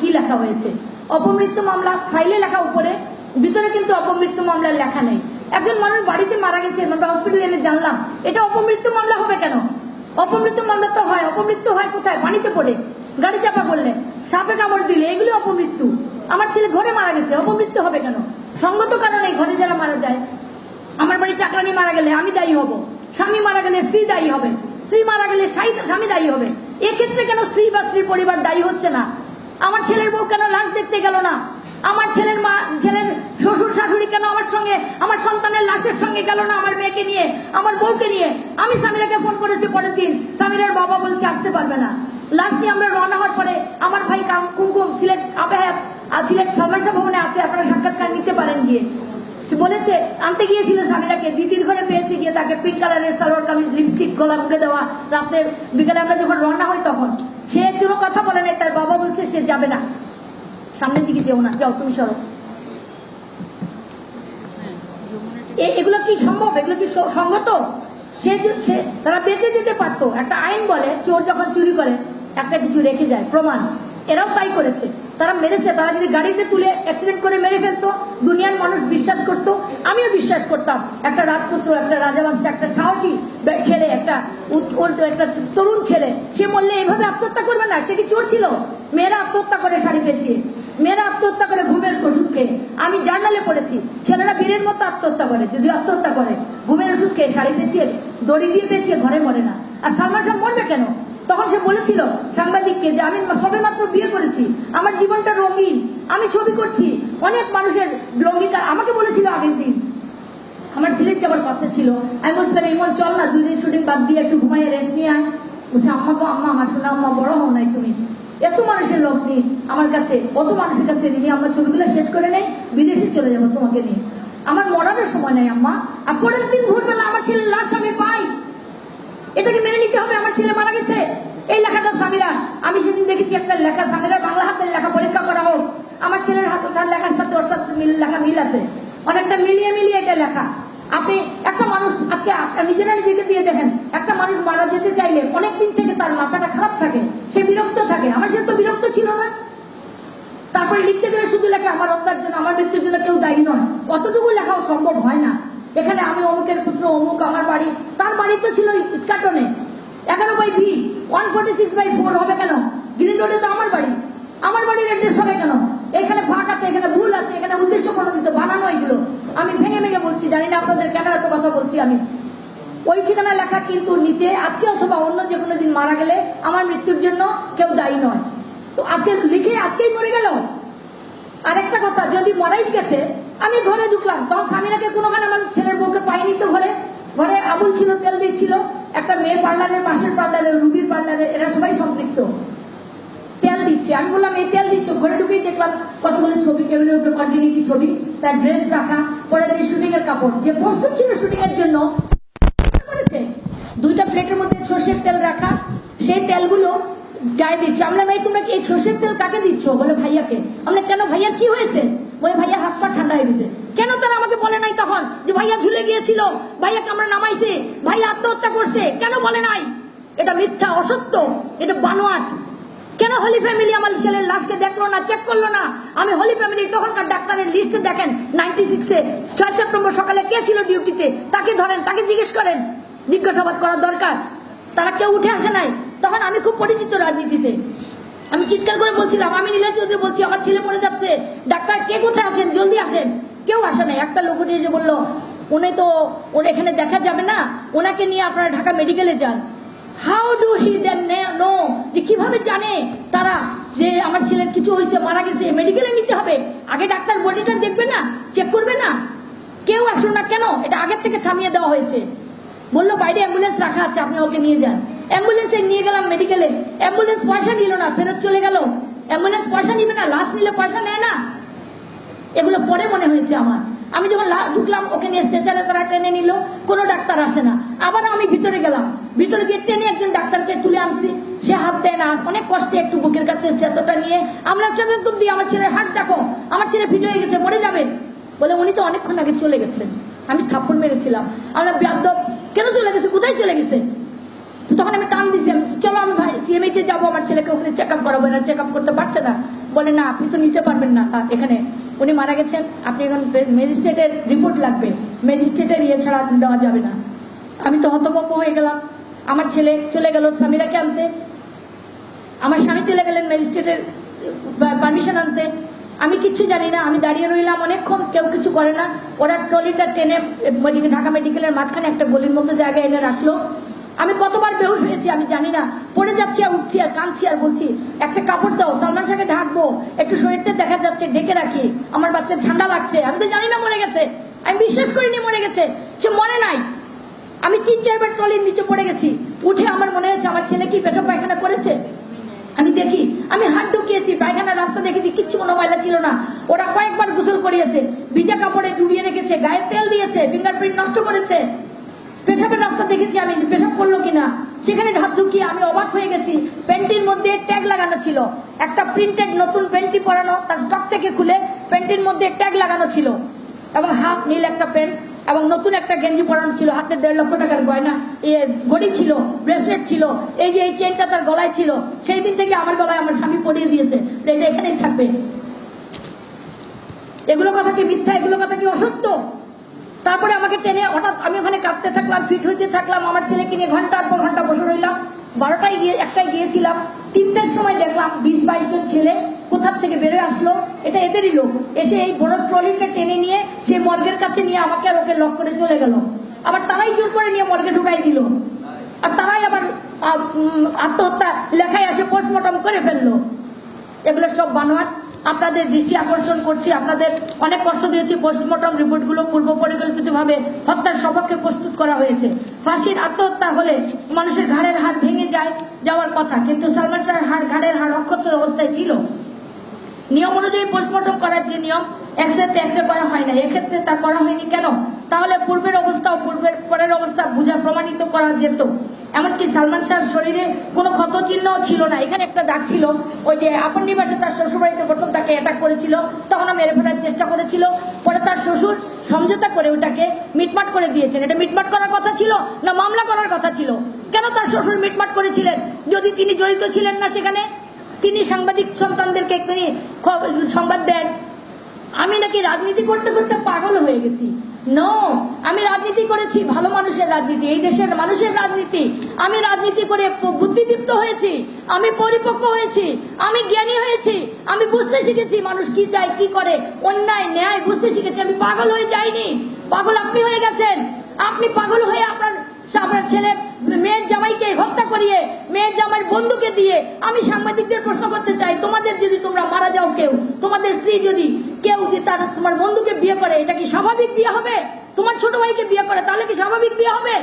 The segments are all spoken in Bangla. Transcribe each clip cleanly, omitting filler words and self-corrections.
কি লেখা হয়েছে। অপমৃত্যু মামলা ফাইলে লেখা উপরে, ভিতরে কিন্তু অপমৃত্যু মামলার লেখা নেই। একজন মানুষ বাড়িতে মারা গেছে, আমরা হসপিটালে এনে জানলাম, এটা অপমৃত্যু মামলা হবে কেন? অপমৃত্যু মামলা তো হয়, অপমৃত্যু হয় কোথায়? পানিতে পড়ে, গাড়ি চাপা করলে, সাপে কামড় দিলে, এগুলো অপমৃত্যু। আমার ছেলে ঘরে মারা গেছে, অপমৃত্যু হবে কেন? সঙ্গত কারণে ঘরে যারা মারা যায়, আমার বাড়ি চাকরানি মারা গেলে আমি দায়ী হব, স্বামী মারা গেলে স্ত্রী দায়ী হবে, স্ত্রী মারা গেলে স্বামী দায়ী হবে। এক্ষেত্রে কেন স্ত্রী বা স্ত্রীর পরিবার দায়ী হচ্ছে না? আমার ছেলের বউ কেন লাশ দেখতে গেল না? আমার ছেলের শ্বশুর শাশুড়ি কেন আমার সঙ্গে, আমার সন্তানের লাশের সঙ্গে গেল না? আমার মেয়েকে নিয়ে, আমার বউকে নিয়ে। আমি সামিরাকে ফোন করেছি পরের দিন, সামিরার বাবা বলছে আসতে পারবে না। লাশ নিয়ে আমরা রওনা হওয়ার পরে আমার ভাই কুমকুম সিলেট সিলেট সভাসা ভবনে আছে, আপনারা সাক্ষাৎকার নিতে পারেন গিয়ে। বলেছে আনতে গিয়েছিল সামিরাকে, দিদির ঘরে পেয়েছে গিয়ে, তাকে পিঙ্ক কালারের সালোয়ার কামিজ, লিপস্টিক, গলা মুখে দেওয়া। রাতের বিকালে আমরা যখন রওনা হই তখন সে কোনো কথা বলে নাই। তার বাবা বলছে সে যাবে না, সামনের দিকে যেও না, যাও তুমি সরো। এগুলো কি সম্ভব? এগুলো কি সঙ্গত? সে তারা বেঁচে যেতে পারতো। একটা আইন বলে চোর যখন চুরি করে একটা কিছু রেখে যায়, প্রমাণ। এরাও তাই করেছে, তারা মেরেছে। তারা যদি গাড়িতে তুলে অ্যাক্সিডেন্ট করে মেরে ফেলতো, দুনিয়ার মানুষ বিশ্বাস করতো, আমিও বিশ্বাস করতাম। একটা রাজপুত্র, একটা রাজাবংশ, একটা সাহসী ছেলে, একটা তরুণ ছেলে, সে মরলে এইভাবে আত্মহত্যা করবে না? সে কি চোর ছিল? মেয়েরা আত্মহত্যা করে শাড়ি পেঁচিয়ে, মেয়েরা আত্মহত্যা করে ঘুমের ওষুধ খেয়ে। আমি জার্নালে পড়েছি ছেলেরা বীরের মতো আত্মহত্যা করে, যদি আত্মহত্যা করে ঘুমের ওষুধ খেয়ে, শাড়ি পেঁচিয়ে, দড়ি দিয়ে পেঁচিয়ে, ঘরে মরে না। আর সালমান শাহ মরবে কেন? তখন সে বলেছিল সাংবাদিককে যে আমি সবে মাত্র বিয়ে করেছি, আমার জীবনটা রঙিন, আমি ছবি করছি, অনেক মানুষের রঙিন। আমাকে বলেছিল আগের দিন, আমার সিলেট যাবার কথা ছিল, আমি বলছিলাম ইমন চল না, 2 দিন শুটিং বাদ দিয়ে একটু ঘুমাইয়ে রেস্ট নিয়ে আয়। বলছে আম্মা গো আম্মা, আমার শোনা আম্মা, বড় হও নাই তুমি, এত মানুষের লোক নিয়ে আমার কাছে, কত মানুষের কাছে নিয়ে আমরা ছবিগুলো শেষ করে নেই, বিদেশে চলে যাবো তোমাকে নিয়ে, আমার মরানোর সময় নেই আম্মা। আর পরের দিন ভোরবেলা আমার ছেলের লাশ আমি পাই, এটাকে মেনে নিতে হবে। আমার ছেলে মারা গেছে, এই লেখাটা সামিরা। আমি সেদিন দেখেছি একটা লেখা, সামিরা বাংলা হাতের লেখা, পরীক্ষা করা হোক। আমার ছেলের হাতে তার লেখার সাথে অর্থাৎ লেখা মিল আছে, অনেকটা মিলিয়ে মিলিয়ে এটা লেখা। আপনি একটা মানুষ আজকে নিজেরা নিজেকে দিয়ে দেখেন, একটা মানুষ মারা যেতে চাইলে অনেকদিন থেকে তার মাথাটা খারাপ থাকে, সে বিরক্ত থাকে। আমার ছেলে তো বিরক্ত ছিল না। তারপরে লিখতে গেলে শুধু লেখা আমার হত্যার জন্য, আমার মৃত্যুর জন্য কেউ দায়ী নয়, অতটুকু লেখাও সম্ভব হয় না। এখানে আমি অমুকের পুত্র, অমুক আমার বাড়ি, তার বাড়ি তো ছিল ইস্কাটনে 11/B, 146/4 হবে কেন? গ্রিন রোডে তো আমার বাড়ি, আমার বাড়ির অ্যাড্রেস হবে কেন? এখানে ফাঁক আছে, এখানে ভুল আছে, এখানে উদ্দেশ্য প্রণোদিত বানানো এগুলো। আমি ভেঙে ভেঙে বলছি, জানি না আপনাদের কেন এত কথা বলছি আমি। ওই ঠিকানা লেখা কিন্তু নিচে আজকে অথবা অন্য যে কোনো দিন মারা গেলে আমার মৃত্যুর জন্য কেউ দায়ী নয়। তো আজকে লিখে আজকেই মরে গেল। আরেকটা কথা, যদি মারাই গেছে, আমি ঘরে ঢুকলাম, তখন স্বামীরাকে কোনোখানে আমার ছেলের বউকে পাইনি তো। ঘরে ঘরে আবুল ছিল, তেল দিচ্ছিল, একটা মেয়ের পার্লারের, পাশের পার্লারের, রুবির পার্লারে, এরা সবাই সম্পৃক্ত, তেল দিচ্ছে। আমি বললাম এই তেল দিচ্ছ? ঘরে ঢুকেই দেখলাম কতগুলো ছবি, টেবিলের উপরে কন্টিনিউটি ছবি, তার ড্রেস রাখা, পরে শুটিং এর কাপড়, যে প্রস্তুত ছিল শুটিং এর জন্য, করেছে 2টা প্লেটের মধ্যে সর্ষের তেল রাখা, সেই তেলগুলো গায়ে দিচ্ছে। আমরা ভাই তোমরা কি এই সর্ষের তেল কাকে দিচ্ছ? বলে ভাইয়াকে। আমরা কেন, ভাইয়ার কি হয়েছে? বলে ভাইয়া হাত পা ঠান্ডা হয়ে গেছে। কেন তারা আমাকে বলে নাই তখন যে ভাইয়া ঝুলে গিয়েছিল, ভাইয়াকে আমরা নামাইছে, ভাইয়া আত্মহত্যা করছে? কেন বলে নাই? এটা মিথ্যা, অসত্য, এটা বানোয়াট। কেন হলি ফ্যামিলি আমার ছেলের লাশকে দেখলো না, চেক করলো না? আমি হলি ফ্যামিলি তখনকার ডাক্তারের লিস্টে দেখেন, 96-এ 6 সেপ্টেম্বর সকালে কে ছিল ডিউটিতে, তাকে ধরেন, তাকে জিজ্ঞেস করেন, জিজ্ঞাসাবাদ করা দরকার। তারা কেউ উঠে আসে নাই। তখন আমি খুব পরিচিত রাজনীতিতে, আমি চিৎকার করে বলছিলাম, আমি নীলা চৌধুরী বলছি, আমার ছেলে মরে যাচ্ছে, ডাক্তার কে কোথায় আছেন, জলদি আসেন। কেউ আসে নাই। একটা লোক উঠে এসে বললো উনি তো, ওর এখানে দেখা যাবে না, ওনাকে নিয়ে আপনারা ঢাকা মেডিকেলে যান। How do he then know, যে কিভাবে জানে তারা যে আমার ছেলের কিছু হয়েছে, মারা গেছে, মেডিকেলে নিতে হবে? আগে ডাক্তার বডিটা দেখবে না, চেক করবে না? কেউ আসলো না কেন? এটা আগের থেকে থামিয়ে দেওয়া হয়েছে। বললো বাইরে অ্যাম্বুলেন্স রাখা আছে, আপনি ওকে নিয়ে যান। অ্যাম্বুলেন্সে নিয়ে গেলাম মেডিকেলে, অ্যাম্বুলেন্স পয়সা নিল না, ফেরত চলে গেল। অ্যাম্বুলেন্স পয়সা নিবে না, লাশ নিলে পয়সা নেয় না। এগুলো পরে মনে হয়েছে আমার। আমি যখন ঢুকলাম, ওকে নিয়ে স্ট্রেচারে তারা টেনে নিল, কোনো ডাক্তার আসে না। আবার আমি ভিতরে গেলাম, ভিতরে গিয়ে টেনে একজন ডাক্তারকে তুলে আনছি, সে হাত দেয় না, অনেক কষ্টে একটু বুকের কাছে স্ট্রেচারটা নিয়ে আমরা একদম দিয়ে, আমার ছেলের হাত ডাকো, আমার ছেলে ফিট হয়ে গেছে, মরে যাবে। বলে উনি তো অনেকক্ষণ আগে চলে গেছেন। আমি থাপ্পড় মেরেছিলাম, আমরা বেয়াদব, কেন চলে গেছে, কোথায় চলে গেছে? তখন আমি টান দিচ্ছি, আমি চলো আমি ভাই সিএমএইচে যাবো, আমার ছেলেকে ওখানে চেক আপ করাবো। না চেক আপ করতে পারছে না, বলে না আপনি তো নিতে পারবেন না, এখানে উনি মারা গেছেন, আপনি এখন ম্যাজিস্ট্রেটের রিপোর্ট লাগবে, ম্যাজিস্ট্রেটের ইয়ে ছাড়া দেওয়া যাবে না। আমি তো হতভম্ব হয়ে গেলাম। আমার ছেলে চলে গেল সামিরাকে আনতে, আমার স্বামী চলে গেলেন ম্যাজিস্ট্রেটের পারমিশন আনতে। আমি কিচ্ছু জানি না, আমি দাঁড়িয়ে রইলাম অনেকক্ষণ, কেউ কিছু করে না। ওরা ট্রলিটা টেনে ঢাকা মেডিকেলের মাঝখানে একটা গলির মতো জায়গায় এনে রাখলো। আমি কতবার বেহুশ হয়েছি আমি জানি না, পড়ে যাচ্ছি আর উঠছি আর কাঁদছি আর বলছি একটা কাপড় দাও, সালমান শাহকে ঢাকবো, একটু শরীরটা দেখা যাচ্ছে, ডেকে রাখি, আমার বাচ্চার ঠান্ডা লাগছে। আমি তো জানি না মরে গেছে, আমি বিশ্বাস করিনি মরে গেছে, সে মরে নাই। আমি 3-4 বার ট্রলির নিচে পড়ে গেছি, উঠে আমার মনে হচ্ছে আমার ছেলে কি পেশাব পায়খানা করেছে। আমি দেখি, আমি হাত ঢুকিয়েছি, পায়খানার রাস্তা দেখেছি, কিচ্ছু কোনো ময়লা ছিল না। ওরা কয়েকবার গোসল করিয়েছে, ভিজা কাপড়ে ডুবিয়ে রেখেছে, গায়ে তেল দিয়েছে, ফিঙ্গারপ্রিন্ট নষ্ট করেছে। পেশাবের রাস্তা দেখেছি আমি, পেশাব করলো কিনা, সেখানে হাত ঢুকিয়ে আমি অবাক হয়ে গেছি। প্যান্টির মধ্যে ট্যাগ লাগানো ছিল, একটা প্রিন্টেড নতুন প্যান্টি পরানো, তার স্টক থেকে খুলে প্যান্টির মধ্যে ট্যাগ লাগানো ছিল, এবং হাফ নীল একটা প্যান্ট, এবং নতুন একটা গেঞ্জি পরানো ছিল, হাতে 1.5 লক্ষ টাকার গয়না ঘড়ি ছিল, ব্রেসলেট ছিল, এই যে এই চেনটা তার গলায় ছিল। সেই দিন থেকে আমার গলায় আমার স্বামী পরিয়ে দিয়েছে, এটা এখানেই থাকবে। এগুলো কথা কি মিথ্যা, এগুলো কথা কি অসত্য? তারপরে আমাকে টেনে হঠাৎ আমি ওখানে কাঁদতে থাকলাম, ফিট হইতে থাকলাম, আমার ছেলেকে নিয়ে ঘন্টার পর ঘন্টা বসে রইলাম। 12টায় গিয়ে 1টায় গিয়েছিলাম, 3টার সময় দেখলাম 20-22 জন ছেলে কোথার থেকে বেরোয় আসলো, এটা এদেরই লোক, এসে এই বড় ট্রলিটা টেনে নিয়ে সে মর্গের কাছে নিয়ে আমাকে আর ওকে লক করে চলে গেল। আবার তারাই জোর করে নিয়ে মর্গে ঢুকাই দিল, আর তারাই আবার আত্মহত্যা লেখায় আসে পোস্টমর্টম করে ফেললো। এগুলো সব বানোয়াট। আপনাদের দৃষ্টি আকর্ষণ করছি, আপনাদের অনেক কষ্ট দিয়েছি। পোস্টমর্টম রিপোর্টগুলো পূর্ব পরিকল্পিতভাবে হত্যার সপক্ষে প্রস্তুত করা হয়েছে। ফাঁসির আত্মহত্যা হলে মানুষের ঘাড়ের হাড় ভেঙে যাওয়ার কথা, কিন্তু সালমান শাহের ঘাড়ের হাড় অক্ষত অবস্থায় ছিল। নিয়ম অনুযায়ী পোস্টমর্টম করার যে নিয়ম, এক্সরে করা হয় না, এক্ষেত্রে তা করা হয়নি কেন? তাহলে পূর্বের অবস্থা ও পরের অবস্থা প্রমাণিত করা যেত। এমনকি সালমান শাহর শরীরে কোনো ক্ষত চিহ্নও ছিল না। এখানে একটা দাগ ছিল, ওই যে আপন নিবাসে তার শ্বশুরবাড়িতে প্রথম তাকে অ্যাটাক করেছিল, তখন মেরে ফেলার চেষ্টা করেছিল, পরে তার শ্বশুর সমঝোতা করে ওটাকে মিটমাট করে দিয়েছেন। এটা মিটমাট করার কথা ছিল না মামলা করার কথা ছিল? কেন তার শ্বশুর মিটমাট করেছিলেন যদি তিনি জড়িত ছিলেন না সেখানে? তিনি সাংবাদিক সন্তানদেরকে তিনি সংবাদ দেন আমি নাকি রাজনীতি করতে করতে পাগল হয়ে গেছি। নো, আমি রাজনীতি করেছি, ভালো মানুষের রাজনীতি, এই দেশের মানুষের রাজনীতি। আমি রাজনীতি করে বুদ্ধিদীপ্ত হয়েছি, আমি পরিপক্ক হয়েছি, আমি জ্ঞানী হয়েছি, আমি বুঝতে শিখেছি মানুষ কি চায়, কি করে, অন্যায় ন্যায় বুঝতে শিখেছি। আমি পাগল হয়ে যাইনি। পাগল আপনি হয়ে গেছেন। আপনি পাগল হয়ে আপনার ছেলে মেয়ের জামাইকে হত্যা করিয়ে, মেয়ের জামাইয়ের বন্ধুকে দিয়ে। আমি সাংবাদিকদের প্রশ্ন করতে চাই, তোমাদের যদি তোমরা মারা যাও, কেউ তোমাদের স্ত্রী যদি কেউ যে তার তোমার বন্ধুকে বিয়ে করে, এটা কি স্বাভাবিক বিয়ে হবে? তোমার ছোট ভাইকে বিয়ে করে, তাহলে কি স্বাভাবিক বিয়ে হবে?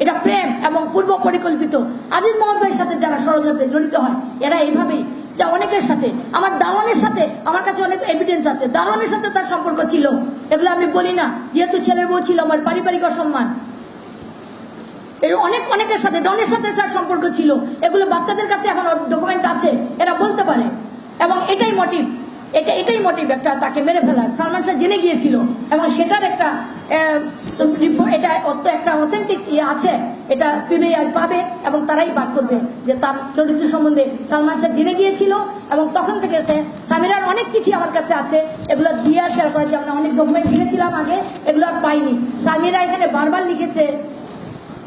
এটা প্রেম এবং পূর্ব পরিকল্পিত। আজিজ মোহাম্মদ ভাইয়ের সাথে যারা ষড়যন্ত্রে জড়িত হয়, এরা এইভাবেই। যা অনেকের সাথে, আমার দারোয়ানের সাথে আমার কাছে অনেক এভিডেন্স আছে, দারোয়ানের সাথে তার সম্পর্ক ছিল, এগুলো আমি বলি না, যেহেতু ছেলের বউ ছিল, আমার পারিবারিক অসম্মান। এর অনেকের সাথে, ডনের সাথে তার সম্পর্ক ছিল, এগুলো বাচ্চাদের কাছে এখন ডকুমেন্ট আছে, এরা বলতে পারে। এবং এটাই মোটিভ, এটাই মোটিভ একটা তাকে মেরে ফেলার। সালমান শাহ জেনে গিয়েছিল, এবং সেটার একটা এটা একটা অথেন্টিক আছে, এটা পিবিআই পাবে এবং তারাই বার করবে যে তার চরিত্র সম্বন্ধে সালমান শাহ জেনে গিয়েছিল। এবং তখন থেকে সামিরার অনেক চিঠি আমার কাছে আছে, এগুলো দিয়ে শেয়ার করেছে। আমরা অনেক ডকুমেন্ট দিয়েছিলাম আগে, এগুলো আর পাইনি। সামিরা এখানে বারবার লিখেছে,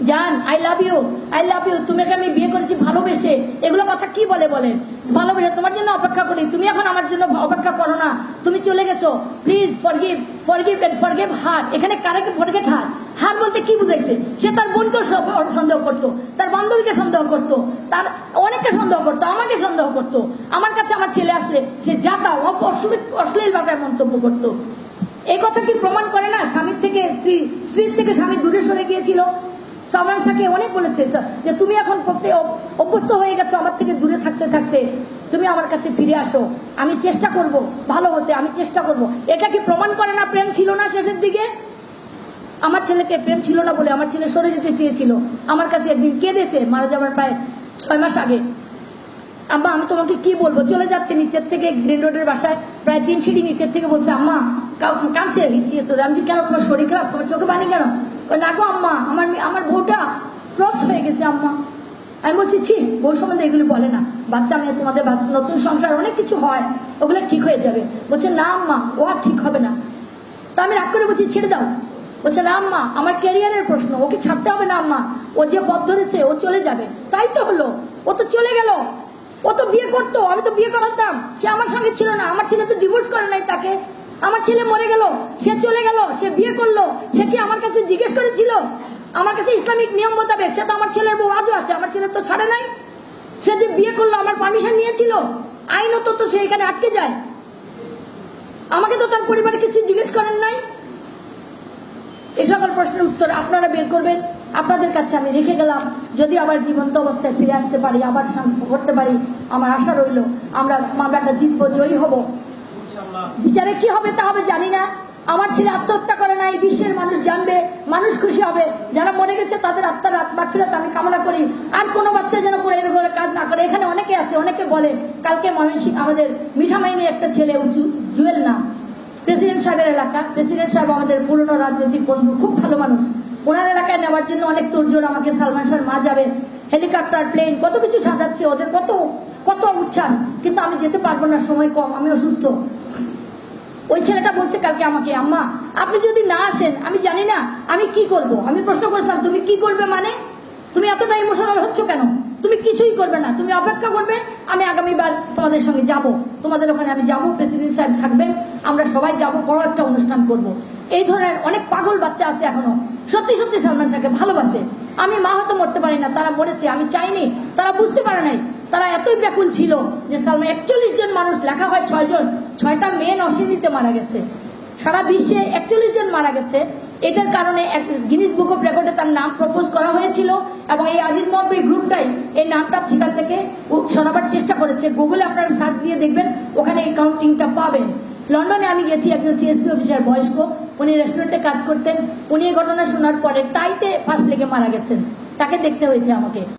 জান I love you, I love you, তোমাকে আমি বিয়ে করেছি ভালোবেসে। এগুলো কথা কি বলেন? ভালোবেসে তোমার জন্য অপেক্ষা করি, তুমি এখন আমার জন্য অপেক্ষা করো না, তুমি চলে গেছো, প্লিজ ফরগিভ এন্ড ফরগিভ হার। এখানে কারেক্ট ফরগেট হার, হার বলতে কি বুঝাইছে? সে তার বোনকেও সন্দেহ করতো, তার বান্ধবীকে সন্দেহ করতো, তার অনেককে সন্দেহ করতো, আমাকে সন্দেহ করতো। আমার কাছে আমার ছেলে আসলে সে যাতা অশ্লীল ভাবে মন্তব্য করতো। এই কথা কি প্রমাণ করে না স্বামীর থেকে স্ত্রীর থেকে স্বামী দূরে সরে গিয়েছিল? সালমান শাহকে অনেক বলেছে যে তুমি এখন অভ্যস্ত হয়ে গেছো আমার থেকে দূরে থাকতে থাকতে, তুমি আমার কাছে ফিরে আসো, আমি চেষ্টা করব ভালো হতে, আমি চেষ্টা করব। এটা কি প্রমাণ করে না প্রেম ছিল না শেষের দিকে? আমার ছেলেকে প্রেম ছিল না বলে আমার ছেলে সরে যেতে চেয়েছিল, আমার কাছে একদিন কেঁদেছে মারা যাওয়ার প্রায় 6 মাস আগে। আম্মা আমি তোমাকে কি বলবো, চলে যাচ্ছে নিচের থেকে গ্রিন রোডের বাসায়, প্রায় 3 সিঁড়ি নিচের থেকে বলছে আম্মা কাঁদছে। আমি কেন, তোমার শরীর খারাপ, তোমার চোখে পানি কেন? না গো আম্মা, আমার বউটা ক্রস হয়ে গেছে আম্মা। আমি বলছি ছি, বউ সম্বন্ধে এগুলি বলে না, বাচ্চা মেয়ে তোমাদের নতুন সংসার অনেক কিছু হয়, ওগুলো ঠিক হয়ে যাবে। বলছে না আম্মা, ও আর ঠিক হবে না। তা আমি রাগ করে বলছি ছেড়ে দাও। বলছে না আম্মা, আমার ক্যারিয়ারের প্রশ্ন, ওকে ছাড়তে হবে না আম্মা, ও যে পথ ধরেছে ও চলে যাবে। তাই তো হলো, ও তো চলে গেল, ও তো বিয়ে করতো, আমি তো বিয়ে করাতাম, সে আমার সঙ্গে ছিল না, আমার ছেলে তো ডিভোর্স করে নাই তাকে, আমার ছেলে মরে গেল, সে চলে গেল, সে বিয়ে করলো, সে কি আমার কাছে জিজ্ঞেস করেছিল? আমার কাছে ইসলামিক নিয়ম মোতাবেক সে তো আমার ছেলের বউ আজও আছে, আমার ছেলে তো ছাড়ে নাই। সে যে বিয়ে করলো আমার পারমিশন নিয়েছিল, আইনত তো সে এখানে আটকে যায়, আমাকে তো তার পরিবারে কিছু জিজ্ঞেস করেন নাই। এই সকল প্রশ্নের উত্তর আপনারা বের করবেন, আপনাদের কাছে আমি রেখে গেলাম। যদি আবার জীবন্ত অবস্থায় ফিরে আসতে পারি, আবার করতে পারি, আমার আশা রইল আমরা মামলাটা জিতবো, জয়ী হব। বিচারে কি হবে তা হবে জানি না, আমার ছেলে আত্মহত্যা করে নাই, বিশ্বের মানুষ জানবে, মানুষ খুশি হবে, যারা মরে গেছে তাদের আত্মার মাগফিরাত আমি কামনা করি। আর কোনো বাচ্চা যেন করে এরকম কাজ না করে। এখানে অনেকে আছে, অনেকে বলে, কালকে ময়মনসিংহ আমাদের মিঠামাইনের একটা ছেলে, জুয়েল নাম, প্রেসিডেন্ট সাহেবের এলাকা, প্রেসিডেন্ট সাহেব আমাদের পুরনো রাজনৈতিক বন্ধু, খুব ভালো মানুষ, ওনার এলাকায় নেওয়ার জন্য অনেক তোড়জোড়, আমাকে সালমান শাহর মা যাবে, হেলিকপ্টার, প্লেন, কত কিছু সাজাচ্ছে, ওদের কত কত উচ্ছ্বাস, কিন্তু আমি যেতে পারবো না, সময় কম, আমি অসুস্থ। ওই ছেলেটা বলছে কালকে আমাকে, আম্মা আপনি যদি না আসেন আমি জানি না আমি কি করব। আমি প্রশ্ন করেছিলাম তুমি কি করবে, মানে তুমি এতটা ইমোশনাল হচ্ছ কেন? তুমি কিছুই করবে না, তুমি অপেক্ষা করবে, আমি আগামীবার তোমাদের সঙ্গে যাব, তোমাদের ওখানে আমি যাব, প্রেসিডেন্ট সাহেব থাকবেন, আমরা সবাই যাব, বড় একটা অনুষ্ঠান করব। এই ধরনের অনেক পাগল বাচ্চা আছে এখনো, সত্যি সত্যি সালমান শাহকে ভালোবাসে। আমি মা হয়তো মরতে পারি না, তারা মরেছে, আমি চাইনি, তারা বুঝতে পারে নাই, তারা এতই ব্যাকুল ছিল যে সালমান 41 জন মানুষ, লেখা হয় 6 জন, 6টা মেন অশীতিতে মারা গেছে, সারা বিশ্বে 41 জন মারা গেছে। এটার কারণে গিনিস বুক অফ রেকর্ডে তার নাম প্রপোজ করা হয়েছিল, এবং এই আজিজ মোহাম্মদ এই গ্রুপটাই এই নামটা সেখান থেকে সরাবার চেষ্টা করেছে। গুগলে আপনারা সার্চ দিয়ে দেখবেন, ওখানে এই কাউন্টিংটা পাবেন। লন্ডনে আমি গেছি, একজন সিএসপি অফিসার বয়স্ক, উনি রেস্টুরেন্টে কাজ করতেন, উনি এই ঘটনা শোনার পরে টাইতে ফাঁস লেগে মারা গেছেন, তাকে দেখতে হয়েছে আমাকে।